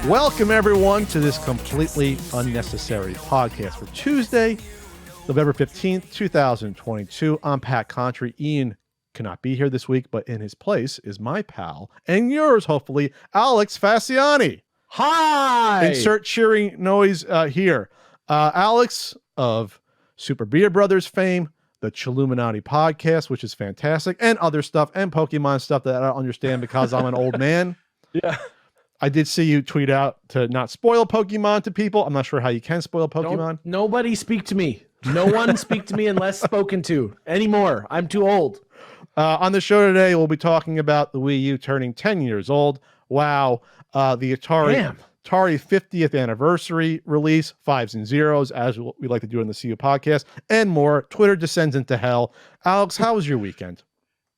Welcome, everyone, to this completely unnecessary podcast for Tuesday, November 15th, 2022. I'm Pat Contry. Ian cannot be here this week, but in his place is my pal, and yours, hopefully, Alex Fasciani. Hi! Insert cheering noise here. Alex of Super Beer Brothers fame, the Chilluminati podcast, which is fantastic, and other stuff, and Pokemon stuff that I don't understand because I'm an old man. Yeah. I did see you tweet out to not spoil Pokemon to people. I'm not sure how you can spoil Pokemon. Nobody speak to me. No one speak to me unless spoken to anymore. I'm too old. On the show today, we'll be talking about the Wii U turning 10 years old. Wow. The Atari 50th anniversary release, 5s and 0s, as we like to do in the CU podcast, and more. Twitter descends into hell. Alex, how was your weekend?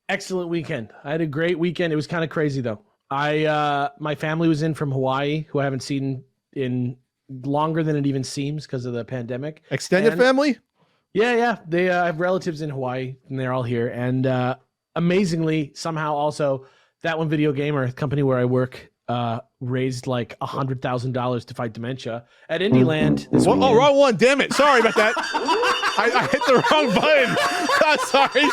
Excellent weekend. I had a great weekend. It was kind of crazy, though. My family was in from Hawaii, who I haven't seen in longer than it even seems because of the pandemic. Extended family? Yeah. They have relatives in Hawaii, and they're all here. And amazingly, somehow also, that one video gamer company where I work raised like $100,000 to fight dementia at Indieland this weekend. Oh, wrong one. Damn it. Sorry about that. I hit the wrong button. Sorry.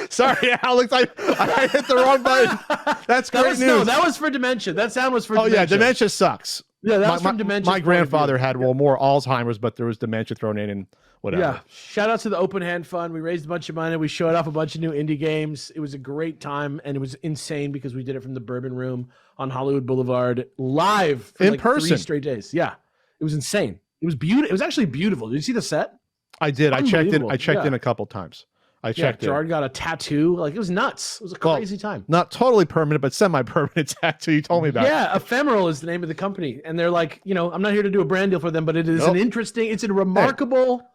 Sorry, Alex. I hit the wrong button. That's great news. No, that was for dementia. That sound was for dementia. Oh, yeah. Dementia sucks. Yeah, that was from dementia. My grandfather had more Alzheimer's, but there was dementia thrown in and whatever. Yeah. Shout out to the Open Hand Fund. We raised a bunch of money. We showed off a bunch of new indie games. It was a great time, and it was insane because we did it from the Bourbon Room on Hollywood Boulevard live for in like person. 3 straight days. Yeah. It was insane. It was beautiful. It was actually beautiful. Did you see the set? I did. I checked in a couple times. Gerard got a tattoo. Like, it was nuts. It was a crazy time. Not totally permanent, but semi-permanent tattoo. You told me about. Yeah, Ephemeral is the name of the company, and they're like, I'm not here to do a brand deal for them, but it is it's a remarkable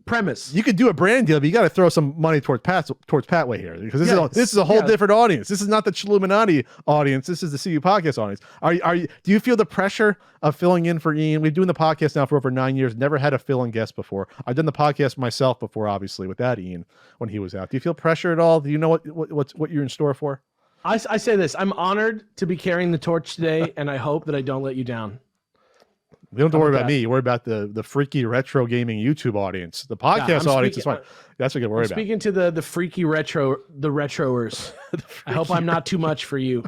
premise. You could do a brand deal, but you got to throw some money towards Patway here, because this is a whole different audience. This is not the Chilluminati audience. This is the CU podcast audience. Do you feel the pressure of filling in for Ian? We've been doing the podcast now for over 9 years. Never had a fill-in guest before. I've done the podcast myself before, obviously, without Ian when he was out. Do you feel pressure at all? Do you know what you're in store for? I say this. I'm honored to be carrying the torch today, and I hope that I don't let you down. You don't have to worry about me. You worry about the freaky retro gaming YouTube audience. The podcast audience is fine. That's what you worry about. Speaking to the freaky retroers. I hope I'm not too much for you.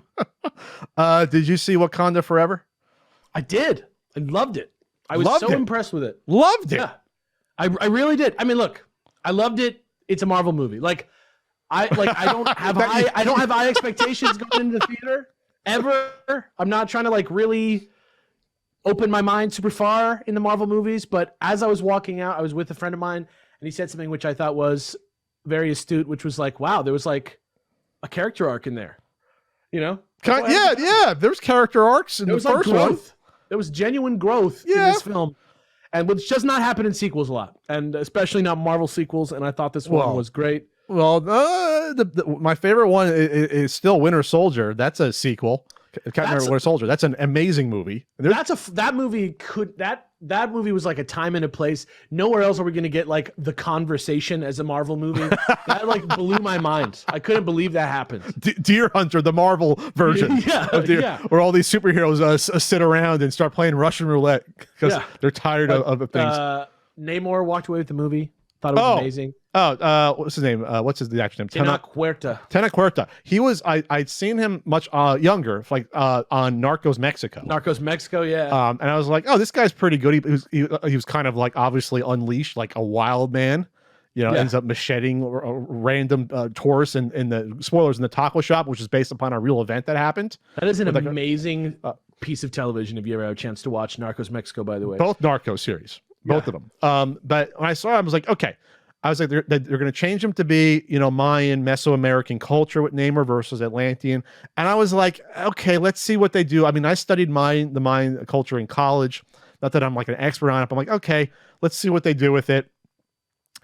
Did you see Wakanda Forever? I did. I loved it. I was so impressed with it. Loved it. Yeah, I really did. I mean, look, I loved it. It's a Marvel movie. I don't have high expectations going into the theater ever. I'm not trying to really open my mind super far in the Marvel movies, but as I was walking out, I was with a friend of mine, and he said something which I thought was very astute, which was like, wow, there was like a character arc in there, Yeah. There's character arcs in the first one. There was genuine growth in this film, and which does not happen in sequels a lot, and especially not Marvel sequels, and I thought this one was great. Well, my favorite one is still Winter Soldier. That's a sequel. Captain America: Winter Soldier. That's an amazing movie. That movie was like a time and a place. Nowhere else are we going to get like The Conversation as a Marvel movie. That blew my mind. I couldn't believe that happened. Deer Hunter, the Marvel version, where all these superheroes sit around and start playing Russian roulette because they're tired of things. Namor walked away with the movie. Thought it was amazing. What's his name? What's his actual name? Tenoch Huerta. Tenoch Huerta. He was. I'd seen him much younger, on Narcos Mexico. Narcos Mexico, yeah. And I was like, oh, this guy's pretty good. He was kind of obviously unleashed, like a wild man. Ends up macheting random tourists in the spoilers in the taco shop, which is based upon a real event that happened. That is an amazing piece of television. If you ever have a chance to watch Narcos Mexico, by the way, both Narcos series. Both of them. But when I saw it, I was like, okay. I was like, they're going to change him to be, Mayan, Mesoamerican culture with Namor versus Atlantean. And I was like, okay, let's see what they do. I mean, I studied the Mayan culture in college. Not that I'm like an expert on it, but I'm like, okay, let's see what they do with it.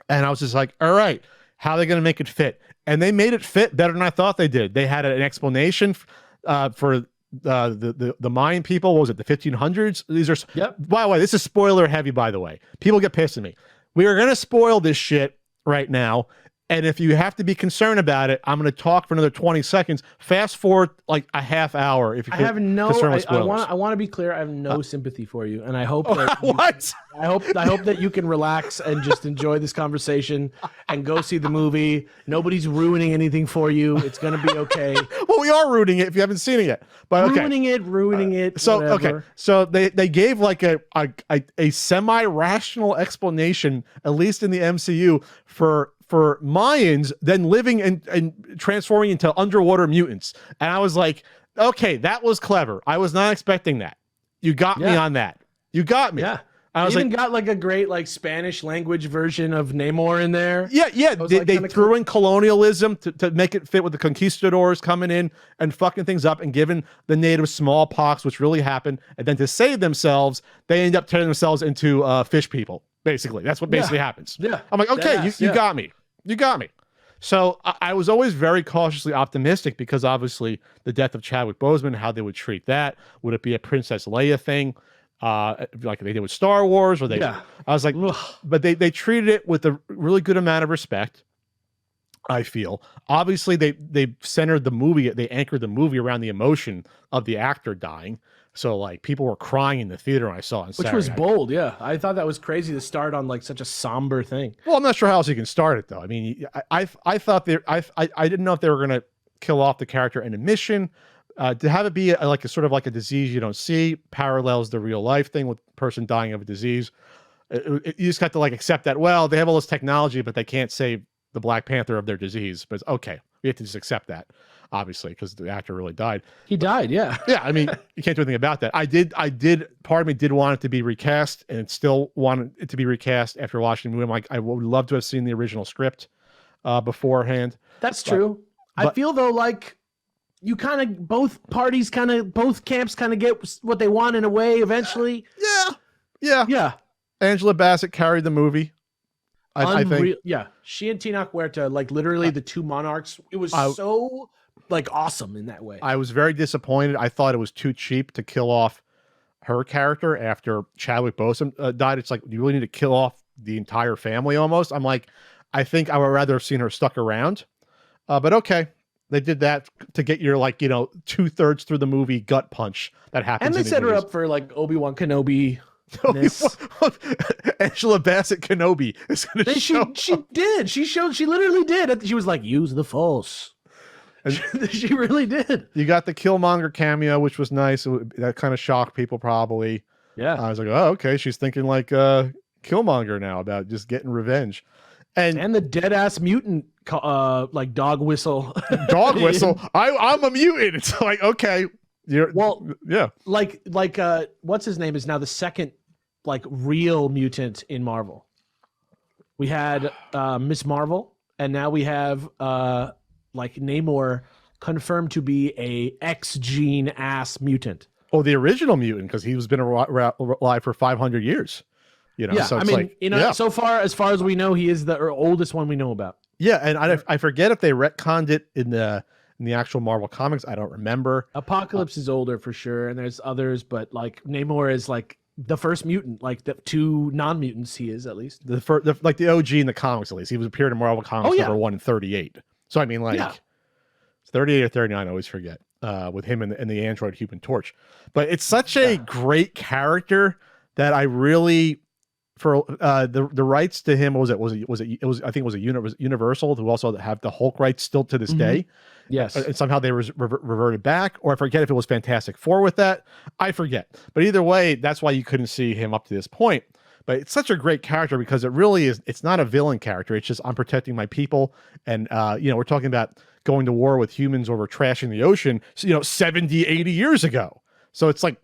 And I was just like, all right, how are they going to make it fit? And they made it fit better than I thought they did. They had an explanation for the Mayan people. What was it, the 1500s? These are by the way, this is spoiler heavy, by the way. People get pissed at me. We are going to spoil this shit right now, And if you have to be concerned about it, I'm going to talk for another 20 seconds. Fast forward like a half hour. If you I have no, I want to be clear. I have no sympathy for you, and I hope that what? I hope that you can relax and just enjoy this conversation and go see the movie. Nobody's ruining anything for you. It's going to be okay. Well, we are rooting it if you haven't seen it yet. But okay. Ruining it. So whatever. okay, so they gave like a semi-rational explanation, at least in the MCU, for Mayans then living and transforming into underwater mutants. And I was like, okay, that was clever. I was not expecting that. You got me on that. You got me. Yeah. I was even got like a great like Spanish language version of Namor in there. Yeah. They threw in colonialism to make it fit with the conquistadors coming in and fucking things up and giving the natives smallpox, which really happened. And then to save themselves, they end up turning themselves into fish people. Basically, that's what basically happens. Yeah. I'm like, okay, you got me. You got me. So I was always very cautiously optimistic because obviously the death of Chadwick Boseman, how they would treat that. Would it be a Princess Leia thing? Like they did with Star Wars, or I was like, ugh. But they treated it with a really good amount of respect. I feel obviously they centered the movie, they anchored the movie around the emotion of the actor dying. So like people were crying in the theater when I saw it. Which was bold, yeah. I thought that was crazy to start on like such a somber thing. Well, I'm not sure how else you can start it though. I mean, I thought I didn't know if they were gonna kill off the character in a mission. To have it be like a sort of like a disease you don't see parallels the real life thing with a person dying of a disease. You just got to like accept that. Well, they have all this technology, but they can't save the Black Panther of their disease. But it's okay, we have to just accept that, obviously, because the actor really died. He died, yeah. Yeah, I mean, you can't do anything about that. I did. Part of me did want it to be recast, and still wanted it to be recast after watching the movie. I'm like, I would love to have seen the original script beforehand. That's true. I feel though like you kind of both camps kind of get what they want in a way eventually. Yeah. Angela Bassett carried the movie. I think. Yeah, she and Tenoch Huerta, like literally the two monarchs. It was so like awesome in that way. I was very disappointed. I thought it was too cheap to kill off her character after Chadwick Boseman died. It's like you really need to kill off the entire family almost. I'm like, I think I would rather have seen her stuck around. But okay, they did that to get your 2/3 through the movie gut punch that happens. And they set her up for like Obi-Wan Kenobi. Angela Bassett Kenobi is going to show. She did. She literally did. She was like, use the Force. She really did. You got the Killmonger cameo, which was nice. That kind of shocked people probably. Yeah. I was like, oh, okay. She's thinking like Killmonger now about just getting revenge. And the dead ass mutant like dog whistle. Dog whistle. I'm a mutant. It's like, okay. Yeah. Like what's his name is now the second like real mutant in Marvel. We had Miss Marvel, and now we have like Namor confirmed to be a X gene ass mutant. Oh, the original mutant, because he's been alive for 500 years. Yeah, so I mean, so far as we know, he is the oldest one we know about. Yeah, and I forget if they retconned it in the actual Marvel comics. I don't remember. Apocalypse is older for sure, and there's others, but like Namor is like the first mutant, like the two non-mutants he is at least. Like the OG in the comics at least. He was appeared in Marvel Comics number 1 and 38. So I mean it's 38 or 39, I always forget. With him and the android Human Torch. But it's such a great character that I really for the rights to him was I think it was a Universal who also have the Hulk rights still to this day. Yes, and somehow they reverted back, or I forget if it was Fantastic Four with that. I forget, but either way, that's why you couldn't see him up to this point. But it's such a great character because it really is. It's not a villain character. It's just I'm protecting my people, and we're talking about going to war with humans over trashing the ocean. 70, 80 years ago. So it's like,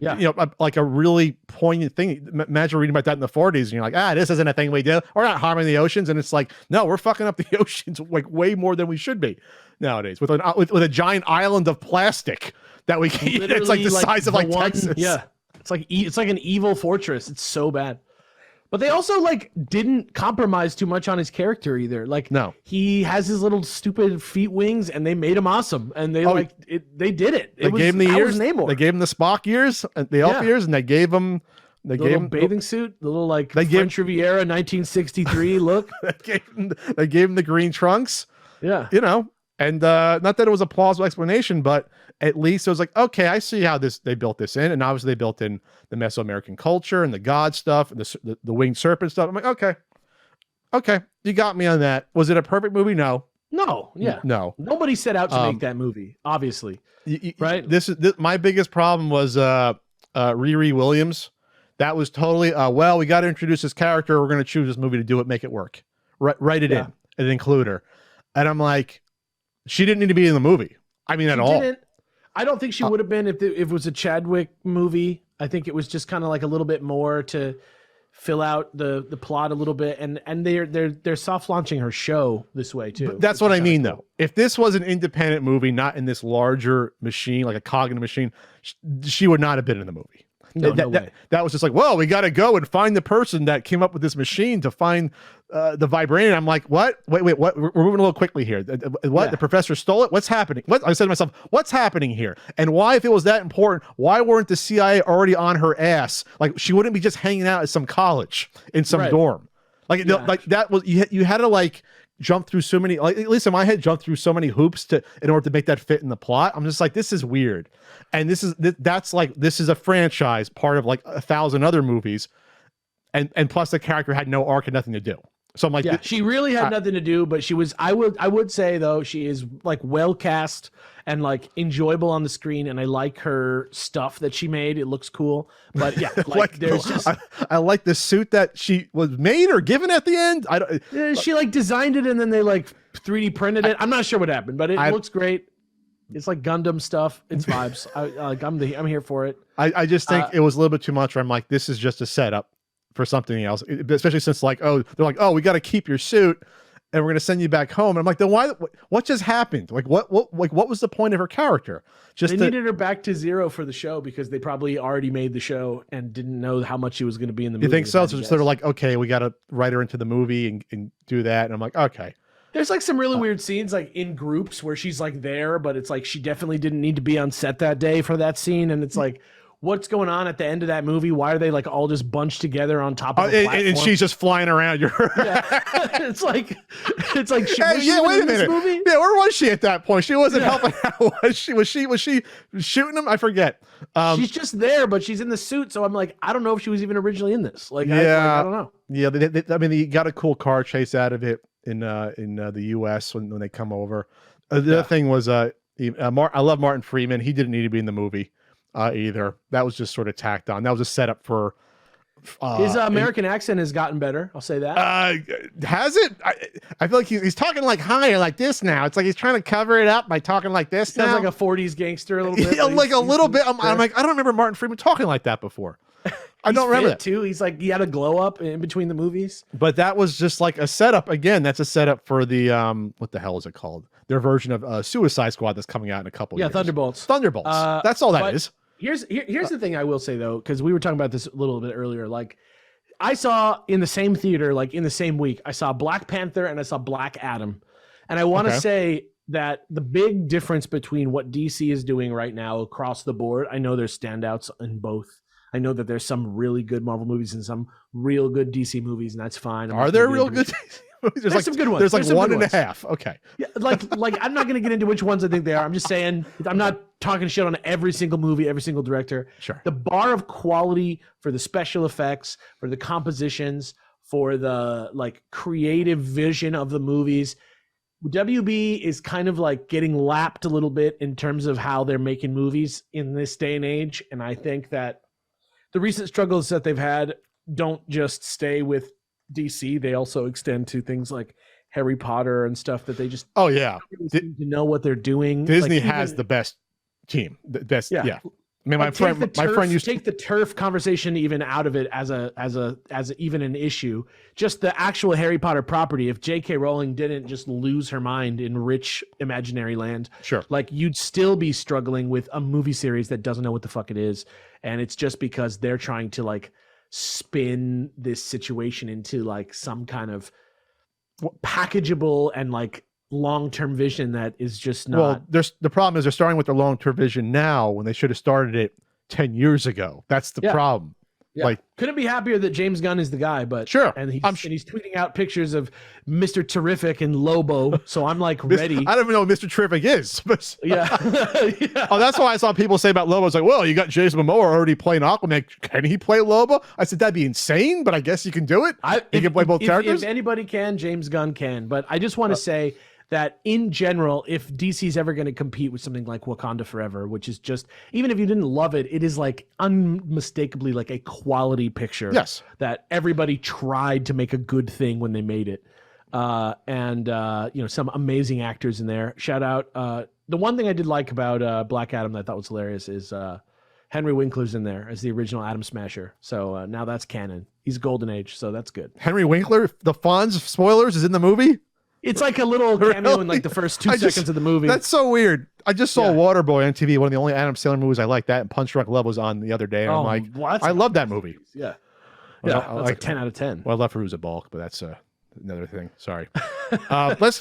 like a really poignant thing. Imagine reading about that in the 40s and you're like, this isn't a thing we do. We're not harming the oceans. And it's like, no, we're fucking up the oceans like way more than we should be nowadays with a giant island of plastic that we can eat. It's like the size of like Texas. Yeah. It's like an evil fortress. It's so bad. But they also like didn't compromise too much on his character either. Like, no, he has his little stupid feet wings, and they made him awesome. And they They did it. They gave him the ears. They gave him the Spock ears, the elf ears, and they gave him They the gave little him bathing suit, the little like they French Riviera 1963 look. they gave him the green trunks. Yeah. You know, and not that it was a plausible explanation, but at least it was like, okay, I see how they built this in, and obviously they built in the Mesoamerican culture and the god stuff and the winged serpent stuff. I'm like, okay, you got me on that. Was it a perfect movie? No. Yeah. No. Nobody set out to make that movie, obviously. Right? This my biggest problem was Riri Williams. That was totally well, we got to introduce this character. We're going to choose this movie to do it, make it work. Write it in and include her. And I'm like, she didn't need to be in the movie. I mean, at all. I don't think she would have been if it was a Chadwick movie. I think it was just kind of like a little bit more to fill out the plot a little bit, and they're soft launching her show this way too. But that's what I mean, though. If this was an independent movie, not in this larger machine, like a cognitive machine, she would not have been in the movie. No way. That was just like, well, we got to go and find the person that came up with this machine to find the vibranium. I'm like, what? Wait, what? We're moving a little quickly here. What? Yeah. The professor stole it? What's happening? What? I said to myself, what's happening here? And why, if it was that important, why weren't the CIA already on her ass? Like, she wouldn't be just hanging out at some college in some dorm. Like, like that was, you had to like jump through so many, like, at least in my head, jump through so many hoops in order to make that fit in the plot. I'm just like, this is weird. And this is a franchise, part of like 1,000 other movies. And plus the character had no arc and nothing to do. So I'm like, yeah, she really had nothing to do, but she was, I would say though, she is like well cast and like enjoyable on the screen. And I like her stuff that she made. It looks cool, but yeah, like there's just, I like the suit that she was made or given at the end. She like designed it and then they like 3D printed it. I'm not sure what happened, but it looks great. It's like Gundam stuff. It's vibes. I'm here for it. I just think it was a little bit too much where I'm like, this is just a setup for something else, especially since like, they're like, we got to keep your suit and we're going to send you back home. And I'm like, then why, what just happened? Like what was the point of her character? They needed her back to zero for the show because they probably already made the show and didn't know how much she was going to be in the movie. You think so? So they're like, okay, we got to write her into the movie and do that. And I'm like, okay. There's like some really weird scenes like in groups where she's like there, but it's like she definitely didn't need to be on set that day for that scene. And it's like, what's going on at the end of that movie? Why are they like all just bunched together on top of a platform? And she's just flying around. It's like, was she wait a minute. Movie? Yeah, where was she at that point? She wasn't helping out. Was she shooting him? I forget. She's just there, but she's in the suit. So I'm like, I don't know if she was even originally in this. Like, I don't know. Yeah, I mean, they got a cool car chase out of it in the U.S. when they come over. The other thing was, I love Martin Freeman. He didn't need to be in the movie either. That was just sort of tacked on. That was a setup for his American accent has gotten better. I'll say that. Has it? I feel like he's talking like higher like this now. It's like he's trying to cover it up by talking like this. Sounds like a 40s gangster a little bit. Like a little bit. I'm like, I don't remember Martin Freeman talking like that before. I don't remember that too. He's like, he had a glow up in between the movies. But that was just like a setup. Again, that's a setup for the what the hell is it called? Their version of Suicide Squad that's coming out in a couple years. Yeah, Thunderbolts. That's all that is. Here's the thing I will say though, because we were talking about this a little bit earlier. Like, I saw in the same theater, like in the same week, I saw Black Panther and I saw Black Adam, and I want to say that the big difference between what DC is doing right now across the board, I know there's standouts in both. I know that there's some really good Marvel movies and some real good DC movies, and that's fine. Are there real good DC movies? There's like some good ones. There's like one and a half. Okay. Yeah, like I'm not going to get into which ones I think they are. I'm just saying, I'm not talking shit on every single movie, every single director. Sure. The bar of quality for the special effects, for the compositions, for the like creative vision of the movies, WB is kind of like getting lapped a little bit in terms of how they're making movies in this day and age. And I think that the recent struggles that they've had don't just stay with DC. They also extend to things like Harry Potter and stuff that they just really seem to know what they're doing. Disney has the best team. The best. Yeah. I mean, my friend used to take the turf conversation even out of it as even an issue. Just the actual Harry Potter property. If J.K. Rowling didn't just lose her mind in rich imaginary land, sure, like you'd still be struggling with a movie series that doesn't know what the fuck it is, and it's just because they're trying to like spin this situation into like some kind of packageable and like long-term vision that is just not. Well, the problem is they're starting with their long-term vision now when they should have started it 10 years ago. That's the problem. Yeah. Like, couldn't be happier that James Gunn is the guy, but sure. And he's tweeting out pictures of Mr. Terrific and Lobo. So I'm like ready. I don't even know what Mr. Terrific is. But yeah. Yeah. Oh, that's why I saw people say about Lobo. It's like, well, you got Jason Momoa already playing Aquaman. Can he play Lobo? I said, that'd be insane, but I guess you can do it. He can play both characters. If anybody can, James Gunn can. But I just want to say that in general, if DC's ever going to compete with something like Wakanda Forever, which is just, even if you didn't love it, it is like unmistakably like a quality picture. Yes. That everybody tried to make a good thing when they made it. And some amazing actors in there. Shout out. The one thing I did like about Black Adam that I thought was hilarious is Henry Winkler's in there as the original Atom Smasher. So now that's canon. He's Golden Age, so that's good. Henry Winkler, the Fonz spoilers, is in the movie? It's like a little cameo in like the first 2 seconds of the movie. That's so weird. I just saw Waterboy on TV, one of the only Adam Sandler movies I like. That and Punch Drunk Love was on the other day. And I'm like, I love that movie. Yeah. Well, Yeah, that's a 10 out of 10. Well, I love Fairuza Balk, but that's another thing. Sorry. Let's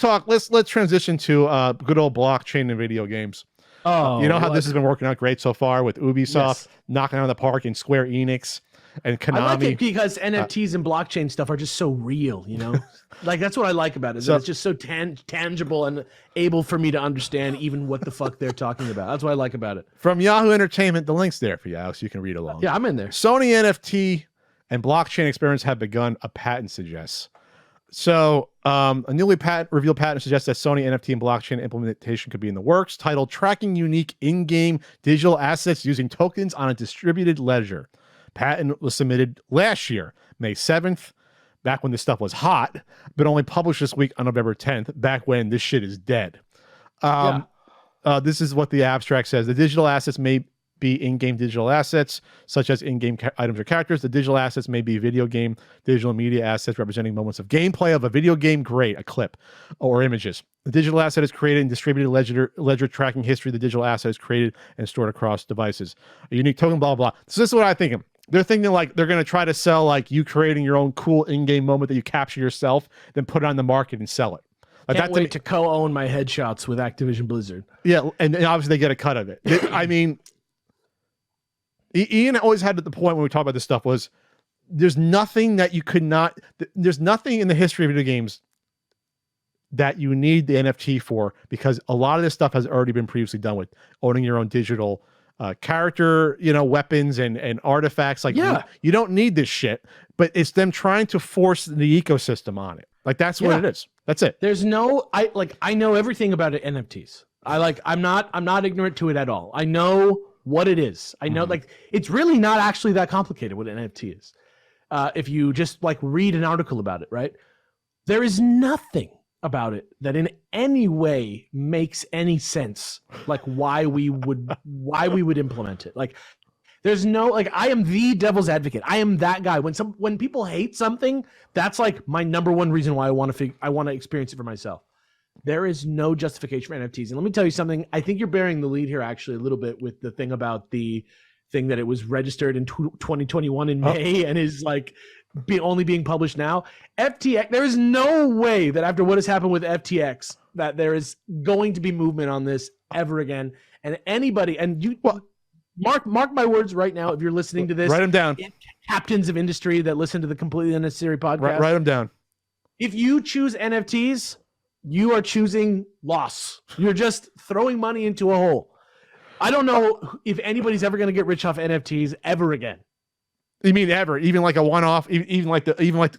transition to good old blockchain and video games. Oh, you know how this has been working out great so far with Ubisoft knocking out of the park and Square Enix and Konami. I like it because NFTs and blockchain stuff are just so real, you know? Like, that's what I like about it. So, it's just so tangible and able for me to understand even what the fuck they're talking about. That's what I like about it. From Yahoo Entertainment, the link's there for you, Alex. You can read along. Yeah, I'm in there. Sony NFT and blockchain experiments have begun, a patent suggests. So a newly revealed patent suggests that Sony NFT and blockchain implementation could be in the works, titled Tracking Unique In-Game Digital Assets Using Tokens on a Distributed Ledger. Patent was submitted last year, May 7th, back when this stuff was hot, but only published this week on November 10th, back when this shit is dead. This is what the abstract says. The digital assets may be in-game digital assets, such as in-game items or characters. The digital assets may be video game digital media assets representing moments of gameplay of a video game, great, a clip, or images. The digital asset is created and distributed ledger tracking history. The digital asset is created and stored across devices. A unique token, blah, blah, blah. So this is what I'm thinking. They're thinking like they're going to try to sell like you creating your own cool in-game moment that you capture yourself, then put it on the market and sell it. Like Can't wait to co-own my headshots with Activision Blizzard. Yeah, and obviously they get a cut of it. I mean, Ian always had at the point when we talk about this stuff was there's nothing that you could not, there's nothing in the history of video games that you need the NFT for, because a lot of this stuff has already been previously done with owning your own digital character, weapons and artifacts. Like, you don't need this shit, but it's them trying to force the ecosystem on it. Like, that's what it is. That's it. There's no, I know everything about it, NFTs. I'm not ignorant to it at all. I know what it is. I know, it's really not actually that complicated what an NFT is. If you just read an article about it, right? There is nothing about it that in any way makes any sense, why we would implement it. There's no, I am the devil's advocate. I am that guy. When people hate something, that's my number one reason why I want to experience it for myself. There is no justification for NFTs. And let me tell you something. I think you're bearing the lead here actually a little bit with the thing about the thing that it was registered in 2021 in May and is only being published now. FTX, there is no way that after what has happened with FTX that there is going to be movement on this ever again. And anybody, and you mark my words right now, if you're listening to this, write them down. Captains of industry that listen to the Completely Unnecessary podcast, write them down. If you choose NFTs, you are choosing loss. You're just throwing money into a hole. I don't know if anybody's ever going to get rich off NFTs ever again. You mean ever? Even like a one-off, even like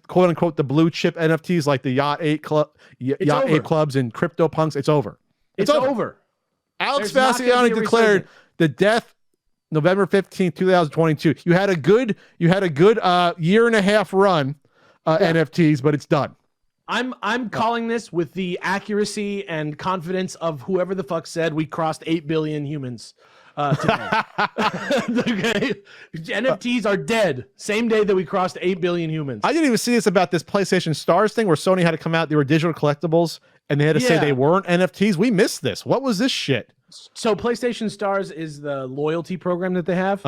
quote unquote the blue chip NFTs, like the Yacht 8 clubs and CryptoPunks. It's over. It's over. Alex Fasciani declared the death November 15th, 2022. You had a good year and a half run NFTs, but it's done. I'm calling this with the accuracy and confidence of whoever the fuck said we crossed 8 billion humans today. Okay. NFTs are dead. Same day that we crossed 8 billion humans. I didn't even see this about this PlayStation Stars thing where Sony had to come out. They were digital collectibles and they had to say they weren't NFTs. We missed this. What was this shit? So PlayStation Stars is the loyalty program that they have.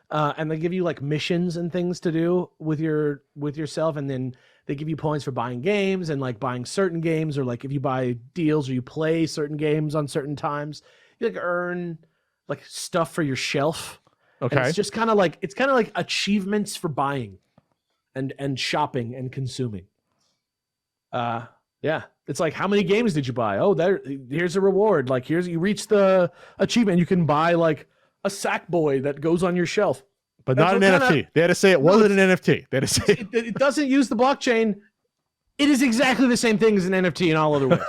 And they give you missions and things to do with yourself, and then they give you points for buying games and buying certain games, or if you buy deals or you play certain games on certain times, you earn stuff for your shelf. Okay. And it's just kind of like achievements for buying and shopping and consuming. Yeah. It's like, how many games did you buy? Oh, here's a reward. Like, you reach the achievement. You can buy like a Sackboy that goes on your shelf. But not an NFT. They had to say it wasn't an NFT. They had to say it doesn't use the blockchain. It is exactly the same thing as an NFT in all other ways.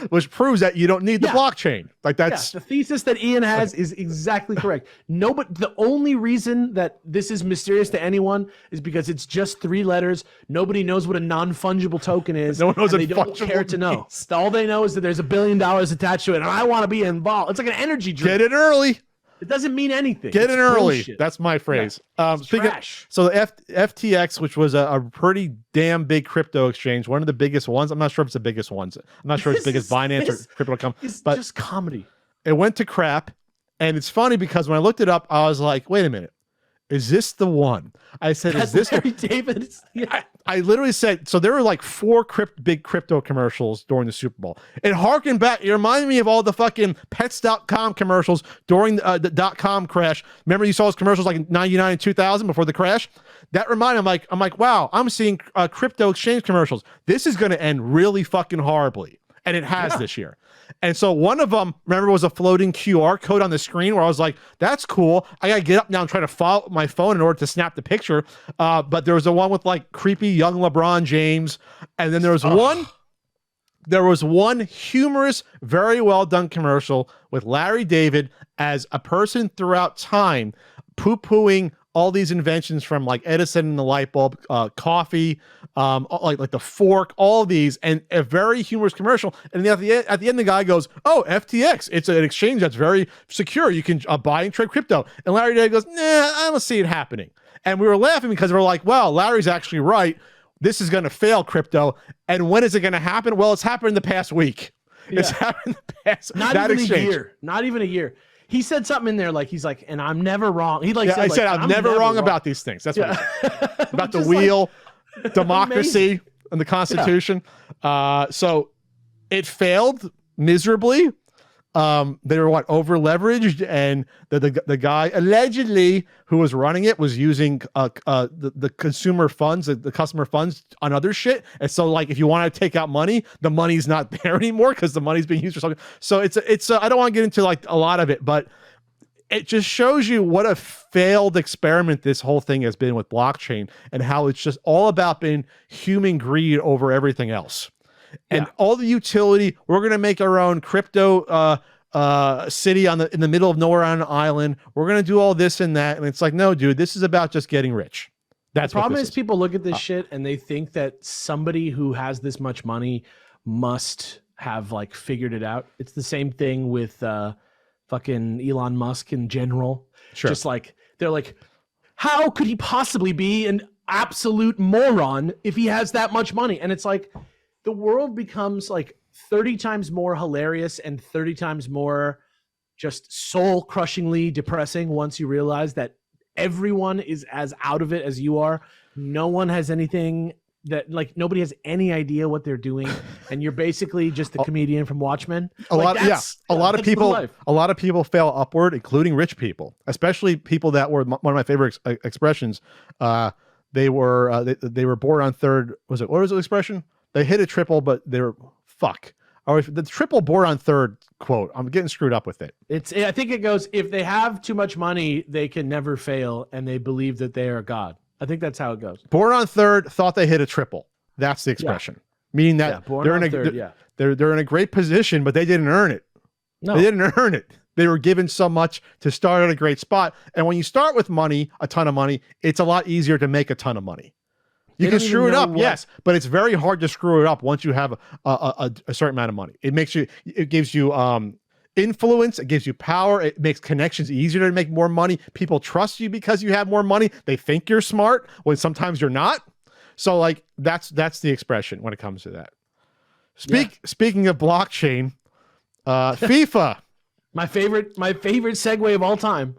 Which proves that you don't need the blockchain. Like, that's the thesis that Ian has is exactly correct. No, but the only reason that this is mysterious to anyone is because it's just 3 letters. Nobody knows what a non-fungible token is. No one knows and they don't care to know. All they know is that there's $1 billion attached to it, and I want to be involved. It's like an energy drink. Get in early. It doesn't mean anything. Get in early. Bullshit. That's my phrase. Yeah, trash. So the FTX, which was a pretty damn big crypto exchange, one of the biggest ones. I'm not sure if it's the biggest ones. I'm not sure it's as big as Binance or Crypto.com. It's just comedy. It went to crap. And it's funny because when I looked it up, I was like, wait a minute. Is this the one? I said, is this Larry David? Yeah. I literally said, so there were like 4 big crypto commercials during the Super Bowl. It harkened back. It reminded me of all the fucking pets.com commercials during the .com crash. Remember you saw those commercials like in 99 and 2000 before the crash? That reminded me, I'm like, wow, I'm seeing crypto exchange commercials. This is going to end really fucking horribly. And it has this year. And so one of them, remember, was a floating QR code on the screen where I was like, that's cool. I got to get up now and try to follow my phone in order to snap the picture. But there was the one with like creepy young LeBron James. And then there was one humorous, very well done commercial with Larry David as a person throughout time poo-pooing all these inventions from like Edison and the light bulb, coffee, like the fork, all these, and a very humorous commercial. And at the end, the guy goes, "Oh, FTX, it's an exchange that's very secure. You can buy and trade crypto." And Larry David goes, "Nah, I don't see it happening." And we were laughing because we're like, "Wow, Larry's actually right. This is going to fail crypto." And when is it going to happen? Well, it's happened in the past week. Yeah. It's happened in the past. Not even a year. Not even a year. He said something in there like he's like, and I'm never wrong. He I said I'm never wrong about these things. That's what he said. About the wheel, democracy, and the Constitution. Yeah. So it failed miserably. They were over leveraged, and the guy allegedly who was running it was using the consumer funds, the customer funds on other shit. And so like if you want to take out money, the money's not there anymore because the money's being used for something. So it's I don't want to get into like a lot of it, but it just shows you what a failed experiment this whole thing has been with blockchain and how it's just all about being human greed over everything else. And all the utility, we're going to make our own crypto city in the middle of nowhere on an island. We're going to do all this and that. And it's like, no, dude, this is about just getting rich. That's the problem is people look at this shit and they think that somebody who has this much money must have like figured it out. It's the same thing with fucking Elon Musk in general. Sure. Just like, they're like, how could he possibly be an absolute moron if he has that much money? And it's like, the world becomes like 30 times more hilarious and 30 times more just soul-crushingly depressing once you realize that everyone is as out of it as you are. No one has anything that, like, nobody has any idea what they're doing, and you're basically just the comedian from Watchmen. A lot of people fail upward, including rich people, especially people that were one of my favorite expressions. They were born on third. What was the expression? They hit a triple, but they're Or the triple boron third quote. I'm getting screwed up with it. I think it goes, if they have too much money, they can never fail, and they believe that they are God. I think that's how it goes. Boron third thought they hit a triple. That's the expression. Meaning that they're in a great position, but they didn't earn it. No. They didn't earn it. They were given so much to start at a great spot. And when you start with money, a ton of money, it's a lot easier to make a ton of money. You can screw it up, yes, but it's very hard to screw it up once you have a certain amount of money. It gives you influence, it gives you power, it makes connections easier to make more money. People trust you because you have more money. They think you're smart when sometimes you're not. So like that's the expression when it comes to that. Speaking of blockchain, FIFA. My favorite segue of all time.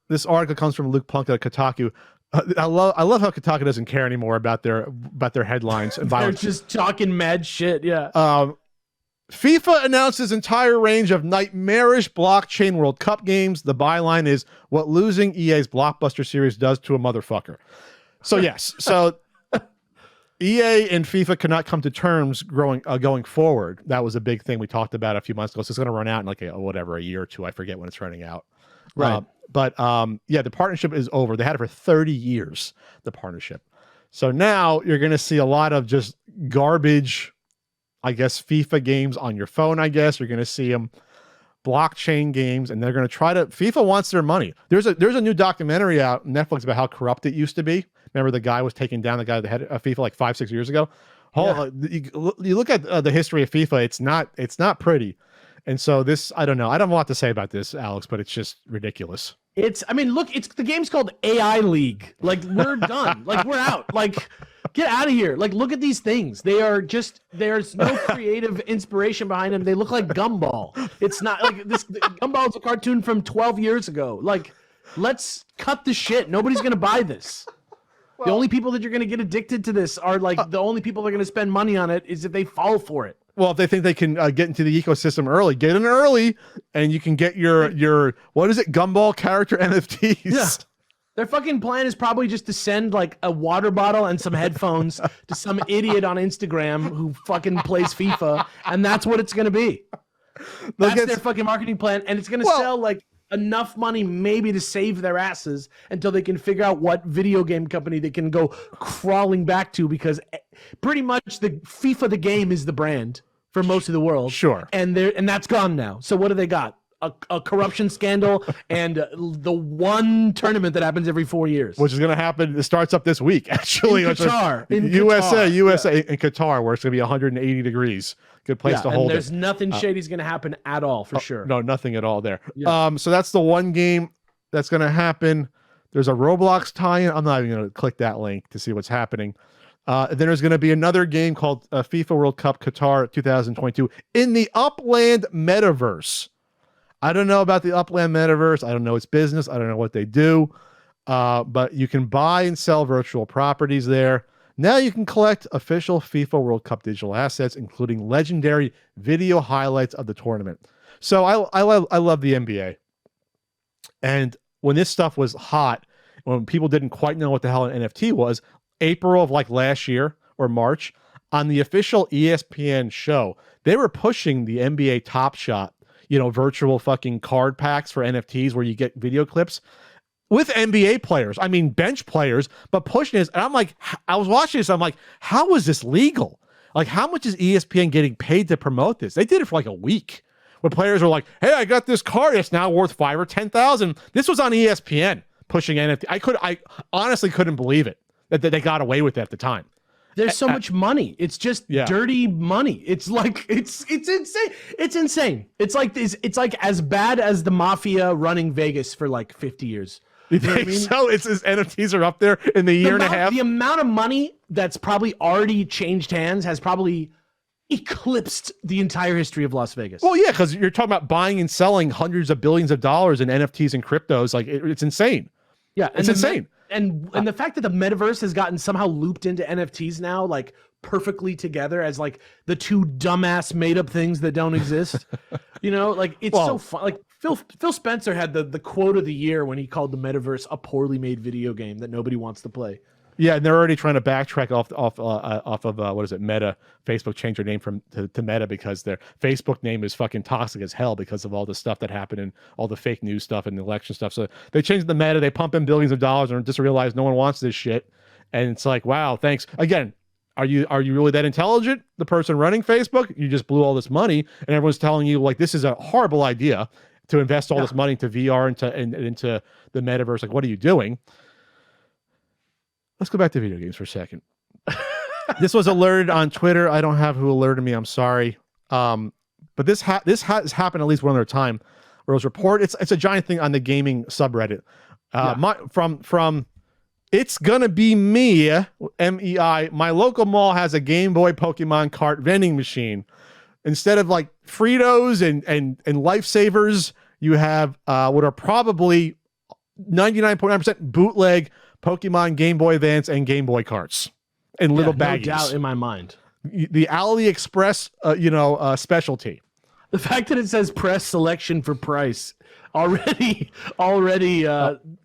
This article comes from Luke Plunk at Kotaku. I love how Kotaku doesn't care anymore about their headlines and violence. They're just talking mad shit. Yeah. FIFA announces entire range of nightmarish blockchain World Cup games. The byline is what losing EA's blockbuster series does to a motherfucker. So yes, so EA and FIFA cannot come to terms going forward. That was a big thing we talked about a few months ago. So it's going to run out in like a year or two. I forget when it's running out. Right. But yeah, the partnership is over. They had it for 30 years, the partnership. So now you're going to see a lot of just garbage, I guess, FIFA games on your phone, I guess. You're going to see them blockchain games, and they're going to try to... FIFA wants their money. There's a new documentary out on Netflix about how corrupt it used to be. Remember the guy was taking down the guy that had FIFA like 5-6 years ago? Yeah. You look at the history of FIFA, it's not pretty. And so this, I don't know. I don't have a lot to say about this, Alex, but it's just ridiculous. The game's called AI League. Like, we're done. Like, we're out. Like, get out of here. Like, look at these things. There's no creative inspiration behind them. They look like Gumball. It's not like Gumball is a cartoon from 12 years ago. Like, let's cut the shit. Nobody's going to buy this. Well, the only people that you're going to get addicted to this are like the only people that are going to spend money on it is if they fall for it. Well, if they think they can get into the ecosystem early, get in early, and you can get your what is it, Gumball character NFTs. Yeah. Their fucking plan is probably just to send like a water bottle and some headphones to some idiot on Instagram who fucking plays FIFA, and that's what it's going to be. That's their fucking marketing plan, and it's going to sell like enough money maybe to save their asses until they can figure out what video game company they can go crawling back to, because pretty much the FIFA the game is the brand for most of the world. Sure. And that's gone now. So what do they got? A corruption scandal and the one tournament that happens every 4 years. Which is going to happen. It starts up this week, actually. In Qatar. USA, in Qatar, where it's going to be 180 degrees. Good place to hold it. There's nothing shady's going to happen at all, for sure. No, nothing at all there. Yeah. So that's the one game that's going to happen. There's a Roblox tie-in. I'm not even going to click that link to see what's happening. Then there's going to be another game called FIFA World Cup Qatar 2022 in the Upland Metaverse. I don't know about the Upland Metaverse. I don't know its business. I don't know what they do. But you can buy and sell virtual properties there. Now you can collect official FIFA World Cup digital assets, including legendary video highlights of the tournament. So I love the NBA. And when this stuff was hot, when people didn't quite know what the hell an NFT was, April of like last year or March, on the official ESPN show, they were pushing the NBA Top Shot, virtual fucking card packs for NFTs where you get video clips with NBA players. I mean, bench players, but pushing this. And I'm like, I was watching this. I'm like, how is this legal? Like, how much is ESPN getting paid to promote this? They did it for like a week where players were like, hey, I got this card. It's now worth $5,000 or $10,000. This was on ESPN pushing NFT. I honestly couldn't believe it that they got away with it at the time. There's so much money. It's just dirty money. It's like it's insane. It's insane. It's like as bad as the mafia running Vegas for like 50 years. You think so? It's NFTs are up there in the year and a half. The amount of money that's probably already changed hands has probably eclipsed the entire history of Las Vegas. Well, yeah, because you're talking about buying and selling hundreds of billions of dollars in NFTs and cryptos. Like it's insane. Yeah, it's insane. And the fact that the metaverse has gotten somehow looped into NFTs now, like perfectly together as like the two dumbass made up things that don't exist. Like it's so fun. Like Phil Spencer had the quote of the year when he called the metaverse a poorly made video game that nobody wants to play. Yeah, and they're already trying to backtrack off of what is it, Meta? Facebook changed their name to Meta because their Facebook name is fucking toxic as hell because of all the stuff that happened and all the fake news stuff and the election stuff. So they changed the Meta. They pump in billions of dollars and just realize no one wants this shit. And it's like, wow, thanks again. Are you really that intelligent? The person running Facebook, you just blew all this money, and everyone's telling you like this is a horrible idea to invest all this money into VR and into the metaverse. Like, what are you doing? Let's go back to video games for a second. This was alerted on Twitter. I don't have who alerted me. I'm sorry. But this has happened at least one other time where it was reported. It's a giant thing on the gaming subreddit. From It's Gonna Be Me, MEI, my local mall has a Game Boy Pokemon cart vending machine. Instead of like Fritos and Lifesavers, you have what are probably 99.9% bootleg Pokemon Game Boy Advance and Game Boy carts and little baggies. No doubt in my mind. the AliExpress, specialty. The fact that it says press selection for price already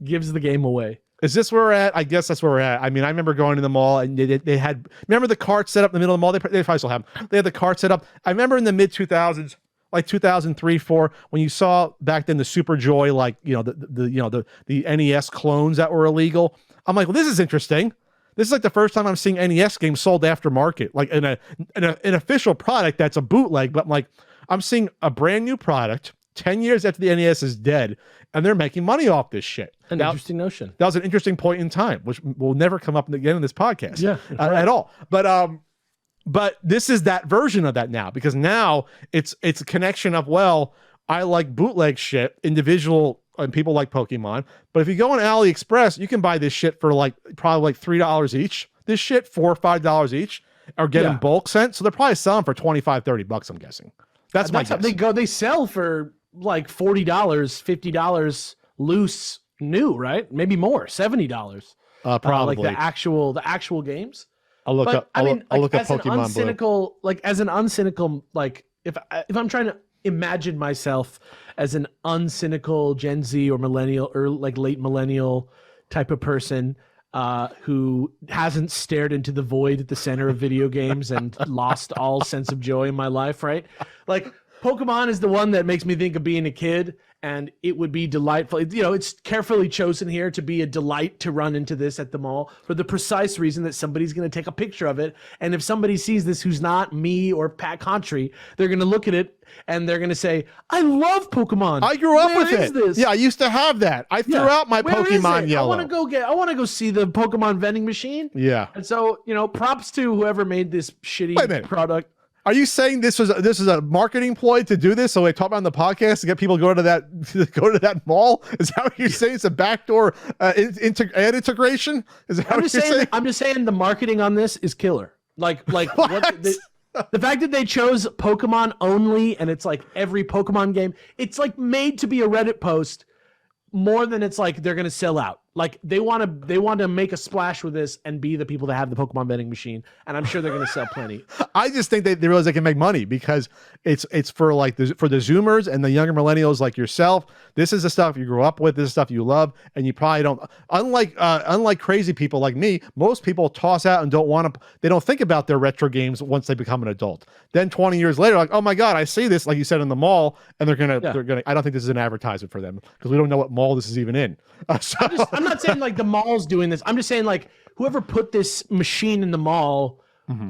gives the game away. Is this where we're at? I guess that's where we're at. I mean, I remember going to the mall and they had, remember the cart set up in the middle of the mall? They probably still have them. They had the cart set up. I remember in the mid 2000s, like 2003, 4, when you saw back then the Super Joy, like, the NES clones that were illegal. I'm like, well, this is interesting. This is like the first time I'm seeing NES games sold aftermarket, like in an official product that's a bootleg. But I'm like, I'm seeing a brand new product 10 years after the NES is dead, and they're making money off this shit. Interesting notion. That was an interesting point in time, which will never come up again in this podcast. Yeah, at all. But this is that version of that now, because now it's a connection of, well, I like bootleg shit, individual, and people like Pokemon. But if you go on AliExpress, you can buy this shit for probably $3 each. This shit, $4 or $5 each, or get them bulk sent. So they're probably selling for $25-$30, I'm guessing. That's my guess. They sell for like $40, $50 loose new, right? Maybe more, $70. Probably like the actual games. I'll look up Pokemon Blue. Like as an uncynical, like if I'm trying to imagine myself as an uncynical Gen Z or millennial or like late millennial type of person who hasn't stared into the void at the center of video games and lost all sense of joy in my life, right? Like Pokemon is the one that makes me think of being a kid, and it would be delightful. It's carefully chosen here to be a delight to run into this at the mall for the precise reason that somebody's going to take a picture of it. And if somebody sees this who's not me or Pat Contry, they're going to look at it and they're going to say, I love Pokemon. I grew up with it. This? Yeah, I used to have that. I threw out my Pokemon Yellow. I want to go see the Pokemon vending machine. Yeah. And so, props to whoever made this shitty product. Are you saying this is a marketing ploy to do this? So they talk about on the podcast to get people to go to that mall? Is that what you're saying? It's a backdoor integration? Is that what you're saying? I'm just saying the marketing on this is killer. Like the fact that they chose Pokemon only, and it's like every Pokemon game, it's like made to be a Reddit post more than it's like they're gonna sell out. Like they want to make a splash with this and be the people that have the Pokemon vending machine, and I'm sure they're going to sell plenty. I just think they realize they can make money because it's for for the Zoomers and the younger millennials like yourself. This is the stuff you grew up with. This is stuff you love, and you probably don't. Unlike crazy people like me, most people toss out and don't want to. They don't think about their retro games once they become an adult. Then 20 years later, like, oh my god, I see this, like you said, in the mall, and they're gonna. I don't think this is an advertisement for them because we don't know what mall this is even in. I'm not saying like the mall's doing this. I'm just saying like whoever put this machine in the mall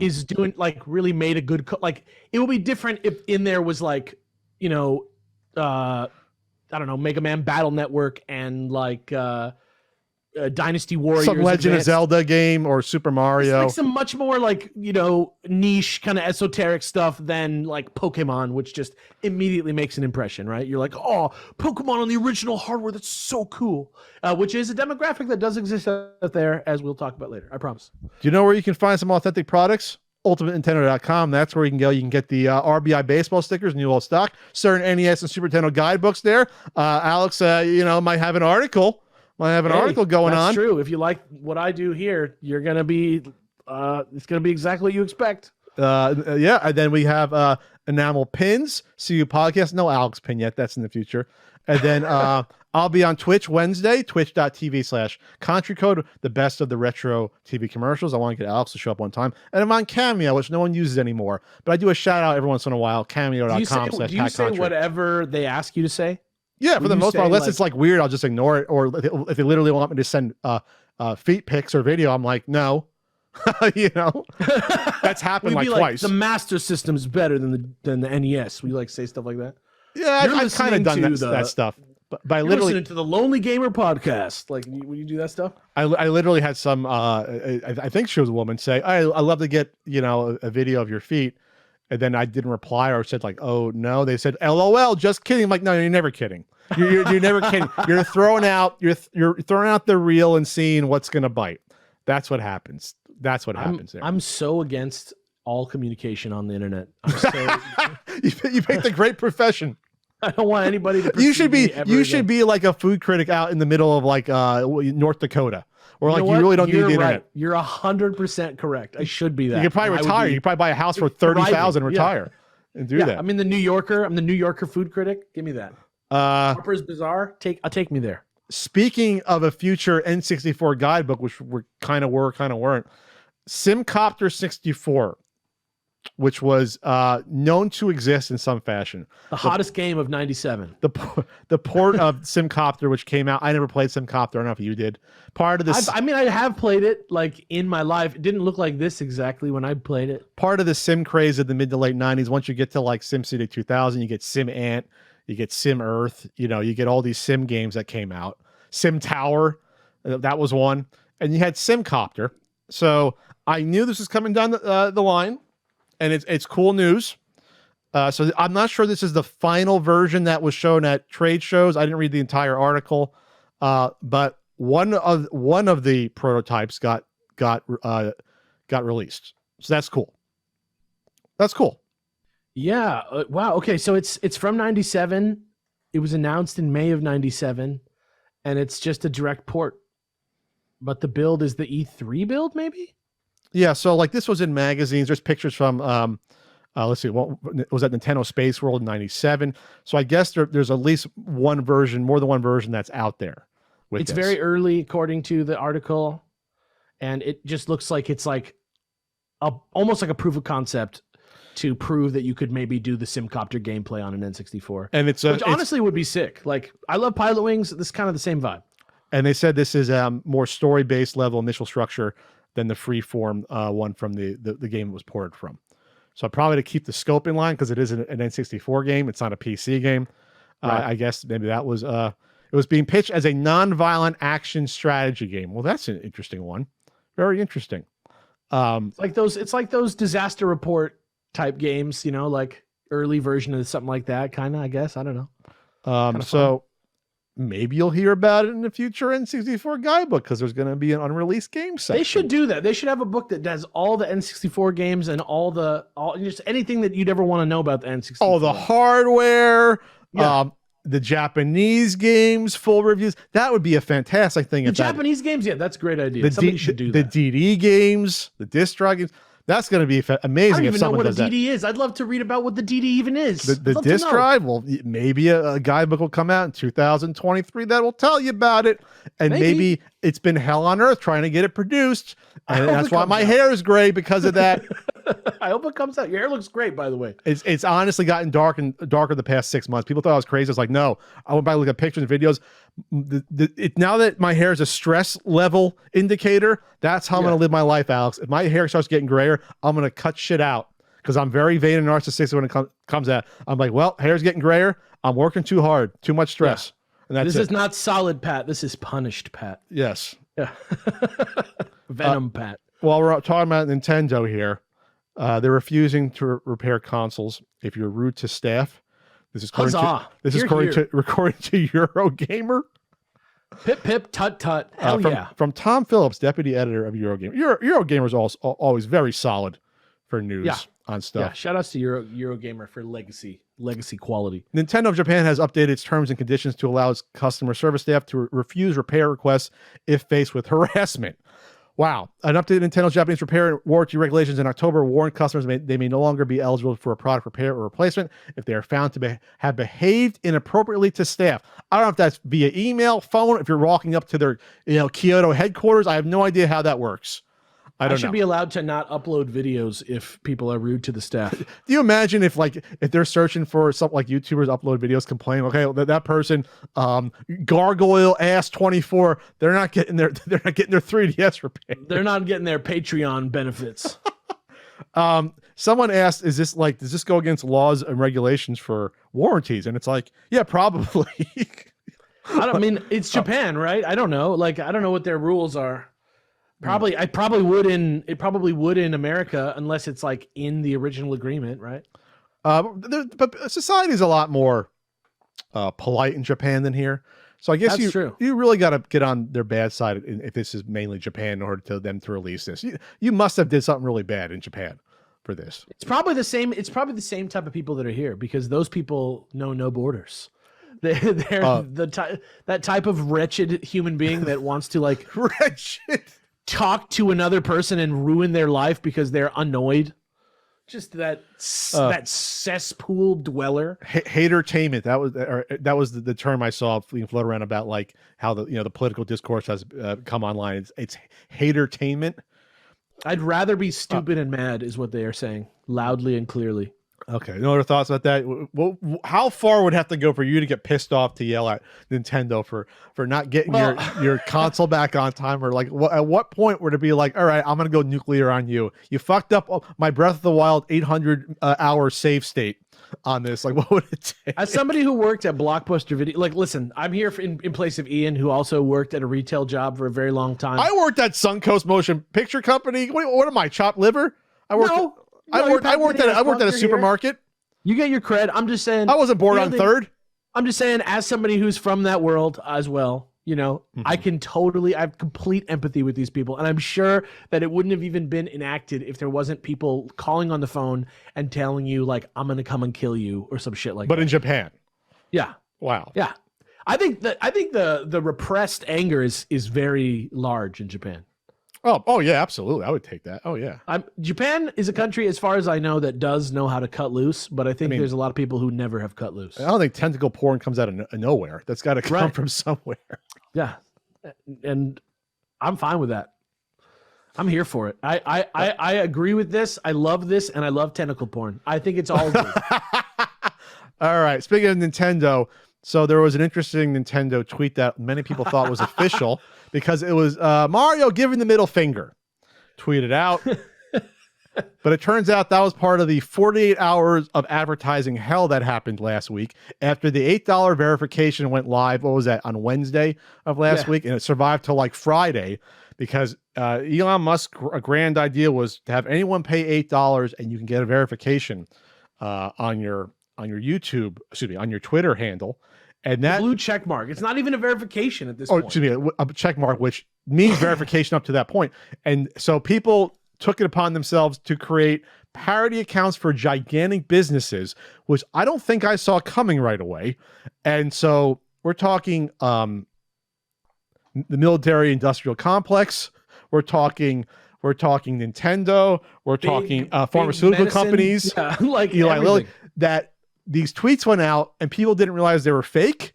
is doing like really made a good like it would be different if in there was like I don't know, Mega Man Battle Network and like Dynasty Warriors, some Legend of Zelda game or Super Mario. It's like some much more like niche kind of esoteric stuff than like Pokemon, which just immediately makes an impression, right? You're like, oh, Pokemon on the original hardware, that's so cool. Which is a demographic that does exist out there, as we'll talk about later. I promise. Do you know where you can find some authentic products? UltimateNintendo.com. That's where you can go. You can get the RBI baseball stickers, new old stock, certain NES and Super Nintendo guidebooks there. Alex, might have an article. Going on. That's true. If you like what I do here, you're gonna be. It's gonna be exactly what you expect. Yeah. And then we have enamel pins. CU podcast. No Alex pin yet. That's in the future. And then I'll be on Twitch Wednesday, twitch.tv/CountryCode, the best of the retro TV commercials. I want to get Alex to show up one time. And I'm on Cameo, which no one uses anymore. But I do a shout out every once in a while. Cameo.com/PatCountry. Do you say whatever they ask you to say? Yeah, for the most part, unless it's like weird, I'll just ignore it. Or if they literally want me to send feet pics or video, I'm like, no. That's happened like twice. The Master System's better than the NES. We like say stuff like that. Yeah, I've kind of done that stuff. But I literally listening to the Lonely Gamer podcast. Like, when you do that stuff, I literally had some. I think she was a woman say, I love to get a video of your feet. And then I didn't reply or said like, oh no. They said, LOL, just kidding. I'm like, no, you're never kidding. You're never kidding. You're throwing out the reel and seeing what's gonna bite. That's what happens. That's what happens there. I'm so against all communication on the internet. You picked a great profession. I don't want anybody to. You should be. You should again. be like a food critic out in the middle of like North Dakota, or like you really don't need the internet. You're 100% correct. I should be that. You could probably retire. You could probably buy a house for 30,000, retire, and do that. I'm in the New Yorker. I'm the New Yorker food critic. Give me that. Harper's Bazaar. Take me there. Speaking of a future N64 guidebook, which we kind of weren't. Simcopter 64, which was known to exist in some fashion. The hottest game of 97. The port of Simcopter, which came out. I never played Simcopter. I don't know if you did. Part of this. I have played it like in my life. It didn't look like this exactly when I played it. Part of the sim craze of the mid to late 90s. Once you get to like SimCity 2000, you get Sim Ant, you get Sim Earth. You know, you get all these sim games that came out. Sim Tower, that was one. And you had Simcopter. So I knew this was coming down the line. And it's cool news. So I'm not sure this is the final version that was shown at trade shows. I didn't read the entire article, but one of the prototypes got released. So that's cool. That's cool. Yeah. Wow. Okay. So it's from 97. It was announced in May of 97, and it's just a direct port. But the build is the E3 build, maybe? Yeah, so like this was in magazines. There's pictures from, let's see, what was at Nintendo Space World in 97. So I guess there's at least one version, more than one version that's out there. It's very early, according to the article, and it just looks like it's like almost like a proof of concept to prove that you could maybe do the Simcopter gameplay on an N64. And which honestly would be sick. Like, I love Pilot Wings. This is kind of the same vibe. And they said this is more story-based level initial structure than the free-form one from the game it was ported from. So probably to keep the scope in line, because it is an N64 game. It's not a PC game. Right. I guess maybe that was... it was being pitched as a non-violent action strategy game. Well, that's an interesting one. Very interesting. It's like those disaster report type games, you know, like early version of something like that, kind of, I guess. I don't know. So maybe you'll hear about it in the future N64 guidebook, because there's going to be an unreleased game section. They should do that. They should have a book that does all the N64 games and all just anything that you'd ever want to know about the N64. Oh, the hardware, the Japanese games, full reviews. That would be a fantastic thing. The Japanese games, yeah, that's a great idea. Somebody should do that. The DD games, the disc drive games. That's going to be amazing. I don't even know what a DD is. I'd love to read about what the DD even is. The disc drive, well, maybe a guidebook will come out in 2023 that will tell you about it. And maybe it's been hell on earth trying to get it produced. And that's why my hair is gray, because of that. I hope it comes out. Your hair looks great, by the way. It's honestly gotten darker the past 6 months. People thought I was crazy. I was like, no. I went by and look at pictures and videos. Now that my hair is a stress level indicator, that's how I'm going to live my life, Alex. If my hair starts getting grayer, I'm going to cut shit out, because I'm very vain and narcissistic when it comes out. I'm like, well, hair's getting grayer. I'm working too hard, too much stress. And that's this is not solid Pat. This is punished Pat. Yes. Yeah. Venom Pat. While we're talking about Nintendo here, they're refusing to repair consoles if you're rude to staff. This is according to Eurogamer. Pip pip tut tut. Hell yeah. From Tom Phillips, deputy editor of Eurogamer. Eurogamer is always very solid for news on stuff. Yeah, shout outs to Eurogamer for legacy quality. Nintendo of Japan has updated its terms and conditions to allow its customer service staff to refuse repair requests if faced with harassment. Wow. An updated Nintendo Japanese repair and warranty regulations in October warned customers they may no longer be eligible for a product repair or replacement if they are found to have behaved inappropriately to staff. I don't know if that's via email, phone, if you're walking up to their Kyoto headquarters. I have no idea how that works. I should be allowed to not upload videos if people are rude to the staff. Do you imagine if they're searching for something like YouTubers upload videos, complain, okay, that person, gargoyle ass 24, they're not getting their 3DS repaired. They're not getting their Patreon benefits. Someone asked, does this go against laws and regulations for warranties? And it's like, yeah, probably. I mean, it's Japan, right? I don't know. I don't know what their rules are. It probably would in America, unless it's like in the original agreement, right? But society is a lot more polite in Japan than here. So I guess true. You really got to get on their bad side if this is mainly Japan in order to them to release this. You must have did something really bad in Japan for this. It's probably the same. It's probably the same type of people that are here because those people know no borders. They're that type of wretched human being that wants to like Wretched. talk to another person and ruin their life because they're annoyed. Just that cesspool dweller. Hatertainment. That was the term I saw being floated around about like how the political discourse has come online. It's hatertainment. I'd rather be stupid and mad is what they are saying loudly and clearly. Okay. No other thoughts about that? Well, how far would it have to go for you to get pissed off to yell at Nintendo for not getting your console back on time? Or like at what point would it be like, all right, I'm going to go nuclear on you. You fucked up my Breath of the Wild 800 hour save state on this. Like, what would it take? As somebody who worked at Blockbuster Video, like, listen, I'm here in place of Ian, who also worked at a retail job for a very long time. I worked at Suncoast Motion Picture Company. What am I, chopped liver? I worked at a supermarket. You get your cred. I'm just saying. I wasn't born on third. I'm just saying, as somebody who's from that world as well, I have complete empathy with these people. And I'm sure that it wouldn't have even been enacted if there wasn't people calling on the phone and telling you, like, I'm going to come and kill you or some shit like that. But in Japan. Yeah. Wow. Yeah. I think the repressed anger is very large in Japan. Oh yeah, absolutely. I would take that. Oh yeah. Japan is a country, as far as I know, that does know how to cut loose, but I think there's a lot of people who never have cut loose. I don't think tentacle porn comes out of nowhere. That's got to come from somewhere. Yeah, and I'm fine with that. I'm here for it. I agree with this. I love this, and I love tentacle porn. I think it's all good. All right. Speaking of Nintendo, so there was an interesting Nintendo tweet that many people thought was official because it was Mario giving the middle finger. Tweeted out. But it turns out that was part of the 48 hours of advertising hell that happened last week after the $8 verification went live. What was that, on Wednesday of last week? And it survived till like Friday because Elon Musk's grand idea was to have anyone pay $8 and you can get a verification on your YouTube, on your Twitter handle. And that blue check mark. It's not even a verification at this point. Excuse me, a check mark, which means verification up to that point. And so people took it upon themselves to create parody accounts for gigantic businesses, which I don't think I saw coming right away. And so we're talking the military industrial complex. We're talking Nintendo. We're talking pharmaceutical companies, like Eli Lilly, that these tweets went out and people didn't realize they were fake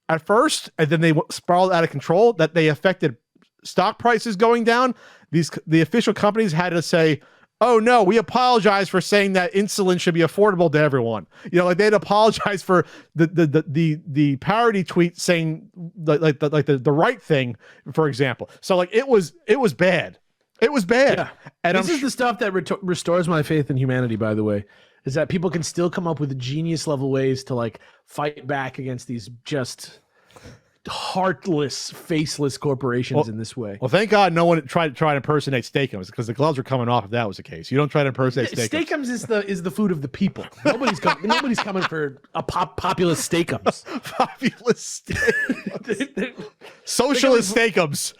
at first. And then they spiraled out of control, that they affected stock prices going down. The official companies had to say, oh no, we apologize for saying that insulin should be affordable to everyone. Like they'd apologize for the parody tweet saying the right thing, for example. So like it was bad. It was bad. Yeah. And this is the stuff that restores my faith in humanity, by the way, is that people can still come up with genius level ways to like fight back against these just heartless, faceless corporations in this way. Well, thank God no one tried to impersonate Steakums, because the gloves were coming off if that was the case. You don't try to impersonate Steakums. Steakums is the food of the people. Nobody's coming for a populist Steakums. Populist Steakums. Socialist Steakums.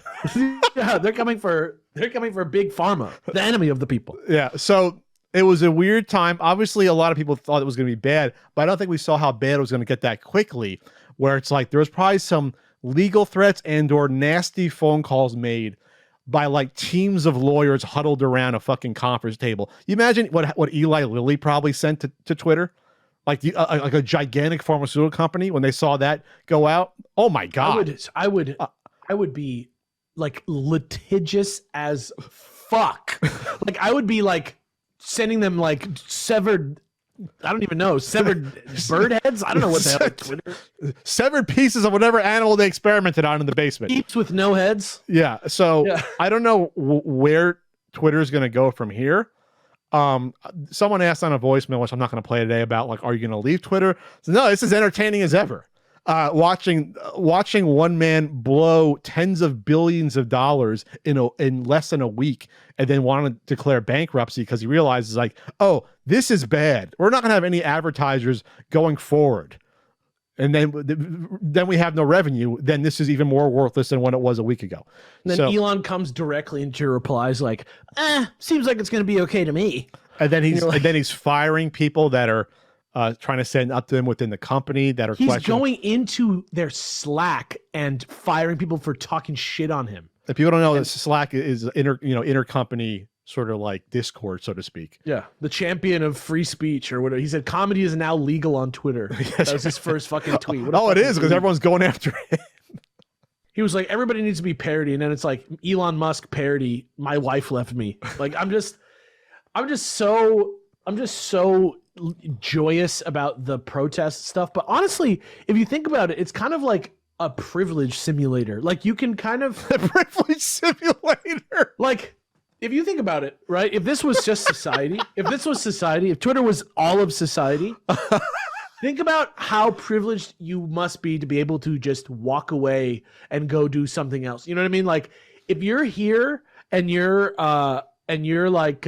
Yeah, they're coming for big pharma, the enemy of the people. Yeah, so it was a weird time. Obviously, a lot of people thought it was going to be bad, but I don't think we saw how bad it was going to get that quickly, where it's like there was probably some legal threats and or nasty phone calls made by like teams of lawyers huddled around a fucking conference table. You imagine what Eli Lilly probably sent to Twitter? Like a gigantic pharmaceutical company when they saw that go out. Oh my God. I would be like litigious as fuck. Like I would be like sending them like severed bird heads. I don't know what the hell Twitter. Severed pieces of whatever animal they experimented on in the basement. Heaps with no heads. Yeah. So I don't know where Twitter is going to go from here. Someone asked on a voicemail, which I'm not going to play today, about like, are you going to leave Twitter? So, no, this is entertaining as ever. Watching one man blow tens of billions of dollars in less than a week, and then want to declare bankruptcy because he realizes like, oh, this is bad. We're not going to have any advertisers going forward. And then we have no revenue. Then this is even more worthless than when it was a week ago. And then Elon comes directly into your replies like, seems like it's going to be okay to me. And then he's firing people that are trying to send up to him within the company that are going into their Slack and firing people for talking shit on him. If people don't know, Slack is intercompany sort of like Discord, so to speak. Yeah, the champion of free speech or whatever. He said comedy is now legal on Twitter. That was his first fucking tweet. It is because everyone's going after it. He was like, everybody needs to be parody, and then it's like Elon Musk parody. My wife left me. Like I'm just so joyous about the protest stuff. But honestly, if you think about it, it's kind of like a privilege simulator. Like you can kind of a privilege simulator. Like if you think about it, right? If this was just society, if Twitter was all of society, think about how privileged you must be to be able to just walk away and go do something else. You know what I mean? Like if you're here and you're like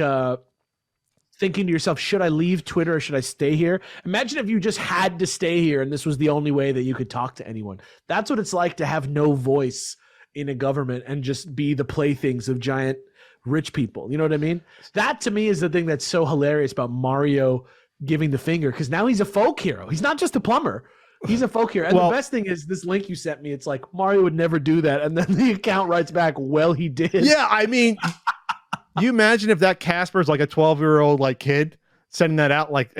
thinking to yourself, should I leave Twitter or should I stay here? Imagine if you just had to stay here and this was the only way that you could talk to anyone. That's what it's like to have no voice in a government and just be the playthings of giant rich people. You know what I mean? That to me is the thing that's so hilarious about Mario giving the finger, because now he's a folk hero. He's not just a plumber. He's a folk hero. And the best thing is this link you sent me. It's like Mario would never do that. And then the account writes back, well, he did. Yeah, I mean, you imagine if that Casper's like a 12-year-old like kid sending that out. Like,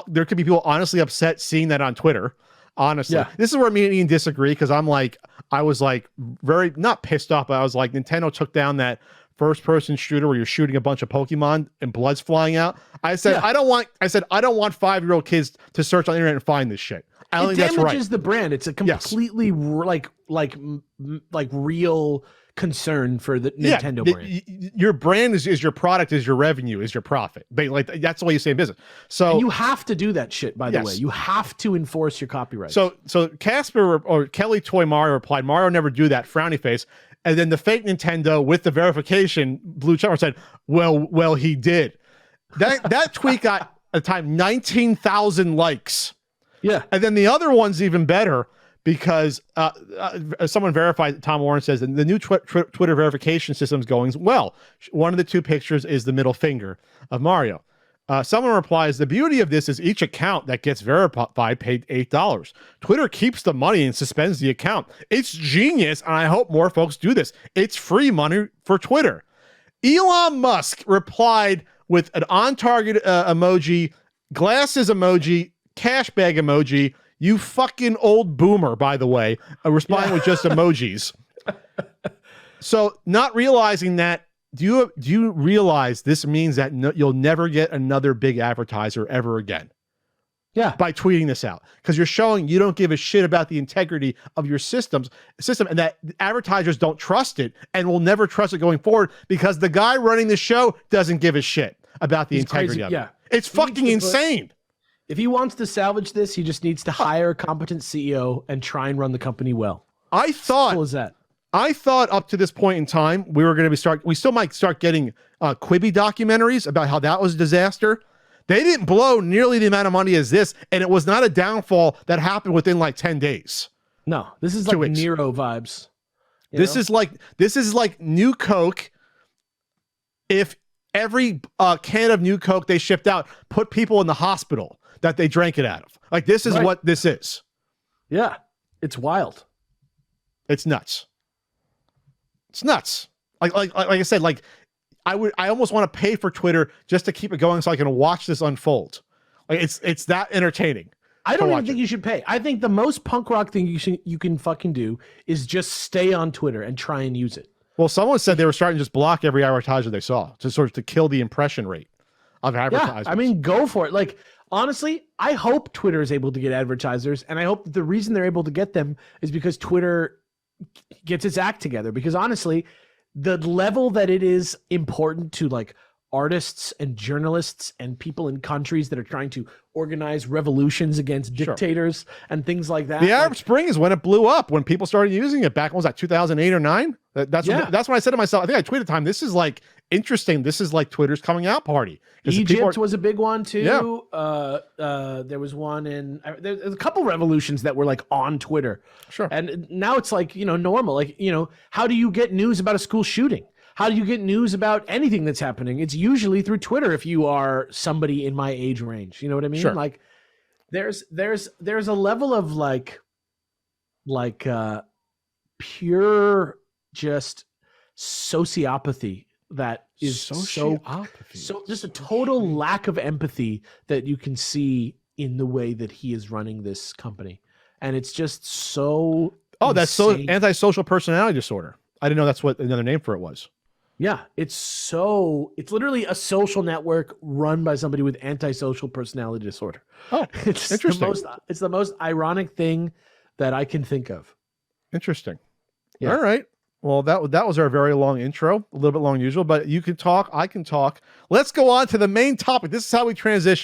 there could be people honestly upset seeing that on Twitter. Honestly, This is where me and Ian disagree, because I was like very not pissed off, but I was like, Nintendo took down that first-person shooter where you're shooting a bunch of Pokemon and blood's flying out. I said I don't want 5-year-old kids to search on the internet and find this shit. I don't think that's right. It damages the brand. It's a completely like real concern for the Nintendo brand. Your brand is your product, is your revenue, is your profit. Like that's the way you say in business. So and you have to do that shit, by the way. You have to enforce your copyright. So Casper or Kelly Toy Mario replied, Mario never do that, frowny face. And then the fake Nintendo with the verification blue check mark said, well, he did. That tweet got at the time 19,000 likes. Yeah. And then the other one's even better, because someone verified, Tom Warren says, and the new Twitter verification system is going well. One of the two pictures is the middle finger of Mario. Someone replies, the beauty of this is each account that gets verified paid $8. Twitter keeps the money and suspends the account. It's genius, and I hope more folks do this. It's free money for Twitter. Elon Musk replied with an on-target emoji, glasses emoji, cash bag emoji. You fucking old boomer, by the way, responding with just emojis. So not realizing that, do you realize this means that you'll never get another big advertiser ever again? Yeah. By tweeting this out, because you're showing you don't give a shit about the integrity of your system, and that advertisers don't trust it and will never trust it going forward, because the guy running the show doesn't give a shit about the integrity of it. It's fucking insane. If he wants to salvage this, he just needs to hire a competent CEO and try and run the company well. Simple as that. I thought up to this point in time, we still might start getting Quibi documentaries about how that was a disaster. They didn't blow nearly the amount of money as this, and it was not a downfall that happened within like 10 days. No, this is like Nero vibes. This is like New Coke. If every can of New Coke they shipped out put people in the hospital that they drank it out of. Like, this is what this is. Yeah, it's wild. It's nuts. It's nuts. Like I said, like I almost want to pay for Twitter just to keep it going so I can watch this unfold. Like it's that entertaining. I don't even think you should pay. I think the most punk rock thing you can fucking do is just stay on Twitter and try and use it. Well, someone said they were starting to just block every advertiser they saw to kill the impression rate of advertisers. Yeah, I mean, go for it. Like, honestly, I hope Twitter is able to get advertisers, and I hope that the reason they're able to get them is because Twitter gets its act together. Because honestly, the level that it is important to like artists and journalists and people in countries that are trying to organize revolutions against dictators and things like that. The Arab Spring is when it blew up, when people started using it back, when was that, 2008 or 9? That's when I said to myself, I think I tweeted time, this is like interesting. This is like Twitter's coming out party. Egypt was a big one too. Yeah. There was one there's a couple revolutions that were like on Twitter. Sure. And now it's like, normal. Like, how do you get news about a school shooting? How do you get news about anything that's happening? It's usually through Twitter if you are somebody in my age range. You know what I mean? Sure. Like there's a level of pure just sociopathy that is so just a total lack of empathy that you can see in the way that he is running this company. And it's just so that's so insane. antisocial personality disorder. I didn't know that's what another name for it was. Yeah, it's literally a social network run by somebody with antisocial personality disorder. Oh, it's interesting. It's the most ironic thing that I can think of. Interesting. Yeah. All right. Well, that was our very long intro, a little bit long than usual, but you can talk, I can talk. Let's go on to the main topic. This is how we transition.